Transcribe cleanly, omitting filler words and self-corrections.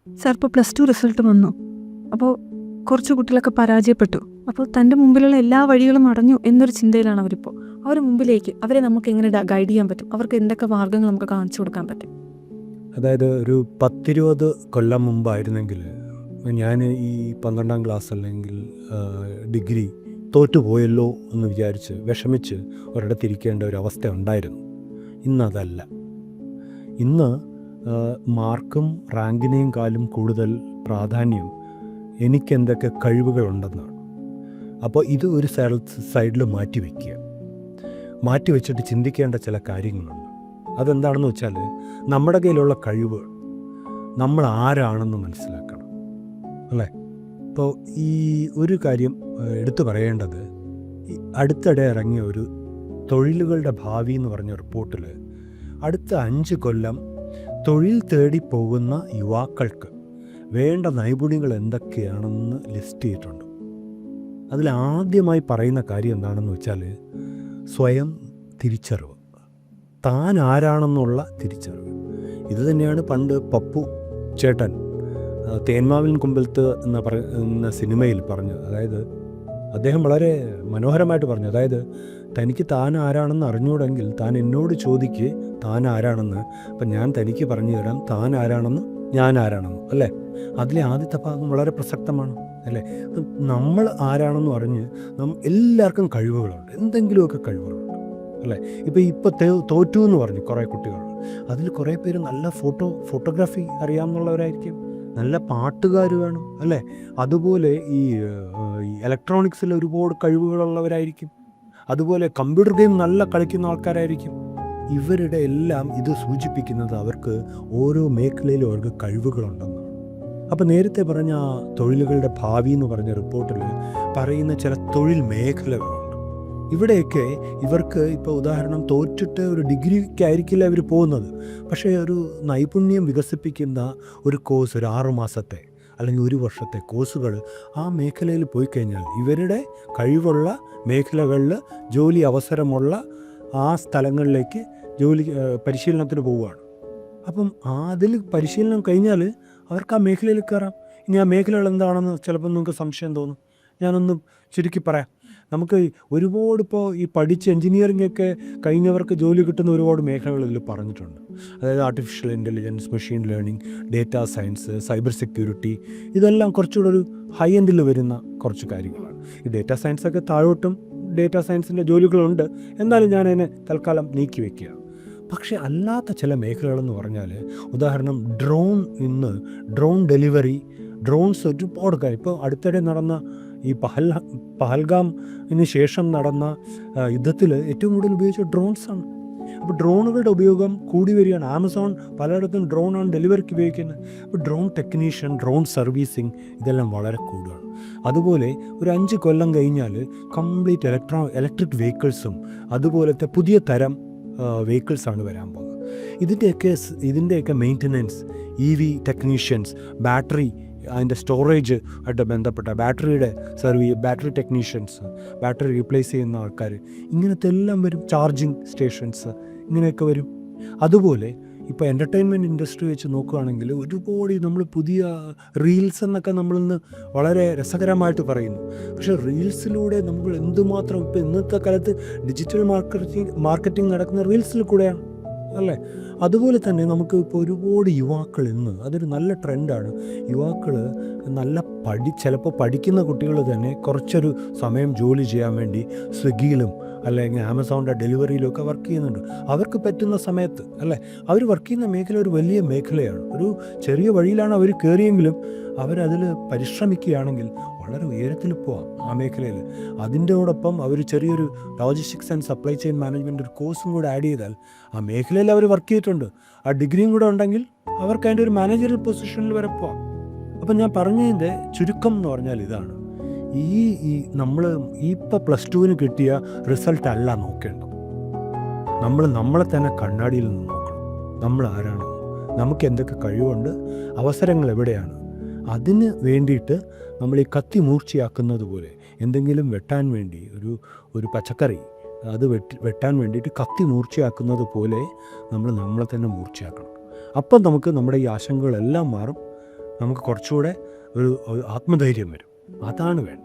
Sir ഇപ്പോൾ +2 result വന്നു. അപ്പോൾ കുറച്ച് കുട്ടികളൊക്കെ പരാജയപ്പെട്ടു. അപ്പോൾ തൻ്റെ മുമ്പിലുള്ള എല്ലാ വഴികളും അടഞ്ഞു എന്നൊരു ചിന്തയിലാണ് അവരിപ്പോൾ. അവരുടെ മുമ്പിലേക്ക് അവരെ നമുക്ക് എങ്ങനെ ഗൈഡ് ചെയ്യാൻ പറ്റും? അവർക്ക് എന്തൊക്കെ മാർഗ്ഗങ്ങൾ നമുക്ക് കാണിച്ചു കൊടുക്കാൻ പറ്റും? അതായത് ഒരു 10-20 കൊല്ലം മുമ്പായിരുന്നെങ്കിൽ ഞാൻ ഈ 12ാം ക്ലാസ് അല്ലെങ്കിൽ ഡിഗ്രി തോറ്റുപോയല്ലോ എന്ന് വിചാരിച്ച് വിഷമിച്ച് ഒരിടത്തിരിക്കേണ്ട ഒരു അവസ്ഥ ഉണ്ടായിരുന്നു. ഇന്നതല്ല. ഇന്ന് മാർക്കും റാങ്കിനെയും കാലും കൂടുതൽ പ്രാധാന്യം എനിക്കെന്തൊക്കെ കഴിവുകളുണ്ടെന്നാണ്. അപ്പോൾ ഇത് ഒരു സൈഡിൽ മാറ്റി വെച്ചിട്ട് ചിന്തിക്കേണ്ട ചില കാര്യങ്ങളുണ്ട്. അതെന്താണെന്ന് വെച്ചാൽ നമ്മുടെ കയ്യിലുള്ള കഴിവ് നമ്മൾ ആരാണെന്ന് മനസ്സിലാക്കണം, അല്ലേ? ഇപ്പോൾ ഈ ഒരു കാര്യം എടുത്തു പറയേണ്ടത്, അടുത്തിടെ ഇറങ്ങിയ ഒരു തൊഴിലുകളുടെ ഭാവി എന്ന് പറഞ്ഞ റിപ്പോർട്ടിൽ അടുത്ത 5 കൊല്ലം തൊഴിൽ തേടി പോകുന്ന യുവാക്കൾക്ക് വേണ്ട നൈപുണ്യങ്ങൾ എന്തൊക്കെയാണെന്ന് ലിസ്റ്റ് ചെയ്തിട്ടുണ്ട്. അതിലാദ്യമായി പറയുന്ന കാര്യം എന്താണെന്ന് വെച്ചാൽ സ്വയം തിരിച്ചറിവ്, താൻ ആരാണെന്നുള്ള തിരിച്ചറിവ്. ഇത് തന്നെയാണ് പണ്ട് പപ്പു ചേട്ടൻ തേന്മാവിൻ കുമ്പലത്ത് എന്ന സിനിമയിൽ പറഞ്ഞത്. അതായത് അദ്ദേഹം വളരെ മനോഹരമായിട്ട് പറഞ്ഞു, അതായത് തനിക്ക് താൻ ആരാണെന്ന് അറിഞ്ഞൂടെങ്കിൽ താൻ എന്നോട് ചോദിക്ക് താൻ ആരാണെന്ന്, അപ്പം ഞാൻ തനിക്ക് പറഞ്ഞു തരാം താൻ ആരാണെന്ന് ഞാൻ ആരാണെന്ന്, അല്ലേ? അതിലെ ആദ്യത്തെ ഭാഗം വളരെ പ്രസക്തമാണ്, അല്ലേ? നമ്മൾ ആരാണെന്ന് പറഞ്ഞ് എല്ലാവർക്കും കഴിവുകളുണ്ട്, എന്തെങ്കിലുമൊക്കെ കഴിവുകളുണ്ട്, അല്ലേ? ഇപ്പോൾ തോറ്റു എന്ന് പറഞ്ഞു കുറേ കുട്ടികൾ. അതിൽ കുറേ പേര് നല്ല ഫോട്ടോഗ്രാഫി അറിയാമെന്നുള്ളവരായിരിക്കും, നല്ല പാട്ടുകാർ വേണം, അല്ലേ? അതുപോലെ ഈ ഇലക്ട്രോണിക്സിൽ ഒരുപാട് കഴിവുകളുള്ളവരായിരിക്കും, അതുപോലെ കമ്പ്യൂട്ടർ ഗെയിം നല്ല കളിക്കുന്ന ആൾക്കാരായിരിക്കും. ഇവരുടെ എല്ലാം ഇത് സൂചിപ്പിക്കുന്നത് അവർക്ക് ഓരോ മേഖലയിലും അവർക്ക് കഴിവുകളുണ്ടെന്നാണ്. അപ്പോൾ നേരത്തെ പറഞ്ഞ തൊഴിലുകളുടെ ഭാവി എന്ന് പറഞ്ഞ റിപ്പോർട്ടിൽ പറയുന്ന ചില തൊഴിൽ മേഖലകളുണ്ട്. ഇവിടെയൊക്കെ ഇവർക്ക് ഇപ്പോൾ ഉദാഹരണം തോറ്റിട്ട് ഒരു ഡിഗ്രിക്കായിരിക്കില്ല ഇവർ പോകുന്നത്, പക്ഷേ ഒരു നൈപുണ്യം വികസിപ്പിക്കുന്ന ഒരു കോഴ്സ്, ഒരു 6 മാസത്തെ അല്ലെങ്കിൽ 1 വർഷത്തെ കോഴ്സുകൾ ആ മേഖലയിൽ പോയി കഴിഞ്ഞാൽ ഇവരുടെ കഴിവുള്ള മേഖലകളിൽ ജോലി അവസരമുള്ള ആ സ്ഥലങ്ങളിലേക്ക് പരിശീലനത്തിന് പോവുകയാണ്. അപ്പം അതിൽ പരിശീലനം കഴിഞ്ഞാൽ അവർക്ക് ആ മേഖലയിൽ കയറാം. ഇനി ആ മേഖലകൾ എന്താണെന്ന് ചിലപ്പോൾ നിങ്ങൾക്ക് സംശയം തോന്നും. ഞാനൊന്ന് ചുരുക്കി പറയാം. നമുക്ക് ഒരുപാട് ഇപ്പോൾ ഈ പഠിച്ച് എൻജിനീയറിംഗ് ഒക്കെ കഴിഞ്ഞവർക്ക് ജോലി കിട്ടുന്ന ഒരുപാട് മേഖലകളിൽ പറഞ്ഞിട്ടുണ്ട്. അതായത് artificial intelligence, machine learning, data science, cyber security, ഇതെല്ലാം കുറച്ചുകൂടെ ഒരു ഹൈ എൻഡിൽ വരുന്ന കുറച്ച് കാര്യങ്ങളാണ്. ഈ ഡേറ്റാ സയൻസൊക്കെ താഴോട്ടും ഡേറ്റാ സയൻസിൻ്റെ ജോലികളുണ്ട്, എന്നാലും ഞാനതിനെ തൽക്കാലം നീക്കി വയ്ക്കുക. പക്ഷേ അല്ലാത്ത ചില മേഖലകളെന്ന് പറഞ്ഞാൽ ഉദാഹരണം ഡ്രോൺ ഡെലിവറി, ഡ്രോൺസ് ഒരുപാട് കാര്യം. ഇപ്പോൾ അടുത്തിടെ നടന്ന ഈ പഹൽഗാമിന് ശേഷം നടന്ന യുദ്ധത്തിൽ ഏറ്റവും കൂടുതൽ ഉപയോഗിച്ച ഡ്രോൺസാണ്. അപ്പോൾ ഡ്രോണുകളുടെ ഉപയോഗം കൂടി വരികയാണ്. ആമസോൺ പലയിടത്തും ഡ്രോണാണ് ഡെലിവറിക്ക് ഉപയോഗിക്കുന്നത്. അപ്പോൾ ഡ്രോൺ ടെക്നീഷ്യൻ, ഡ്രോൺ സർവീസിങ്, ഇതെല്ലാം വളരെ കൂടുതലാണ്. അതുപോലെ ഒരു 5 കൊല്ലം കഴിഞ്ഞാൽ കംപ്ലീറ്റ് ഇലക്ട്രിക് വെഹിക്കിൾസും അതുപോലത്തെ പുതിയ തരം വെഹിക്കിൾസാണ് വരാൻ പോകുന്നത്. ഇതിൻ്റെയൊക്കെ മെയിൻ്റനൻസ്, EV ടെക്നീഷ്യൻസ്, ബാറ്ററി അതിൻ്റെ സ്റ്റോറേജ് ആയിട്ട് ബന്ധപ്പെട്ട ബാറ്ററി ടെക്നീഷ്യൻസ്, ബാറ്ററി റീപ്ലേസ് ചെയ്യുന്ന ആൾക്കാർ, ഇങ്ങനത്തെ എല്ലാം വരും. ചാർജിങ് സ്റ്റേഷൻസ്, ഇങ്ങനെയൊക്കെ വരും. അതുപോലെ ഇപ്പോൾ എൻ്റർടൈൻമെൻറ്റ് ഇൻഡസ്ട്രി വെച്ച് നോക്കുകയാണെങ്കിൽ ഒരുപാട് നമ്മൾ പുതിയ റീൽസ് എന്നൊക്കെ നമ്മളിന്ന് വളരെ രസകരമായിട്ട് പറയുന്നു. പക്ഷേ റീൽസിലൂടെ നമ്മൾ എന്തുമാത്രം ഇപ്പോൾ ഇന്നത്തെ കാലത്ത് ഡിജിറ്റൽ മാർക്കറ്റിംഗ് നടക്കുന്ന റീൽസിൽ കൂടെയാണ്, അല്ലേ? അതുപോലെ തന്നെ നമുക്ക് ഇപ്പോൾ ഒരുപാട് യുവാക്കൾ ഇന്ന് അതൊരു നല്ല ട്രെൻഡാണ്. യുവാക്കൾ ചിലപ്പോൾ പഠിക്കുന്ന കുട്ടികൾ തന്നെ കുറച്ചൊരു സമയം ജോലി ചെയ്യാൻ വേണ്ടി സ്വിഗ്ഗിയിലും അല്ലെങ്കിൽ ആമസോണിൻ്റെ ഡെലിവറിയിലൊക്കെ വർക്ക് ചെയ്യുന്നുണ്ട്. അവർക്ക് പറ്റുന്ന സമയത്ത്, അല്ലേ? അവർ വർക്ക് ചെയ്യുന്ന മേഖല ഒരു വലിയ മേഖലയാണ്. ഒരു ചെറിയ വഴിയിലാണ് അവർ കയറിയെങ്കിലും അവരതിൽ പരിശ്രമിക്കുകയാണെങ്കിൽ വളരെ ഉയരത്തിൽ പോവാം ആ മേഖലയിൽ. അതിൻ്റെയോടൊപ്പം അവർ ചെറിയൊരു logistics and supply chain management ഒരു കോഴ്സും കൂടെ ആഡ് ചെയ്താൽ ആ മേഖലയിൽ അവർ വർക്ക് ചെയ്തിട്ടുണ്ട്. ആ ഡിഗ്രിയും കൂടെ ഉണ്ടെങ്കിൽ അവർക്ക് അതിൻ്റെ ഒരു മാനേജറൽ പൊസിഷനിൽ വരെ പോവാം. അപ്പം ഞാൻ പറഞ്ഞതിൻ്റെ ചുരുക്കം എന്ന് പറഞ്ഞാൽ ഇതാണ്. നമ്മൾ ഇപ്പോൾ +2 കിട്ടിയ റിസൾട്ട് അല്ല നോക്കേണ്ടത്. നമ്മളെ തന്നെ കണ്ണാടിയിൽ നിന്ന് നോക്കണം. നമ്മൾ ആരാണ്, നമുക്ക് എന്തൊക്കെ കഴിവുണ്ട്, അവസരങ്ങൾ എവിടെയാണ്. അതിന് വേണ്ടിയിട്ട് നമ്മൾ ഈ കത്തി മൂർച്ചയാക്കുന്നത് പോലെ എന്തെങ്കിലും വെട്ടാൻ വേണ്ടി ഒരു പച്ചക്കറി അത് വെട്ടാൻ വേണ്ടിയിട്ട് കത്തി മൂർച്ചയാക്കുന്നത് പോലെ നമ്മളെ തന്നെ മൂർച്ചയാക്കണം. അപ്പം നമുക്ക് നമ്മുടെ ഈ ആശങ്കകളെല്ലാം മാറും. നമുക്ക് കുറച്ചുകൂടെ ഒരു ആത്മധൈര്യം വരും. അതാണ് വേണ്ടത്.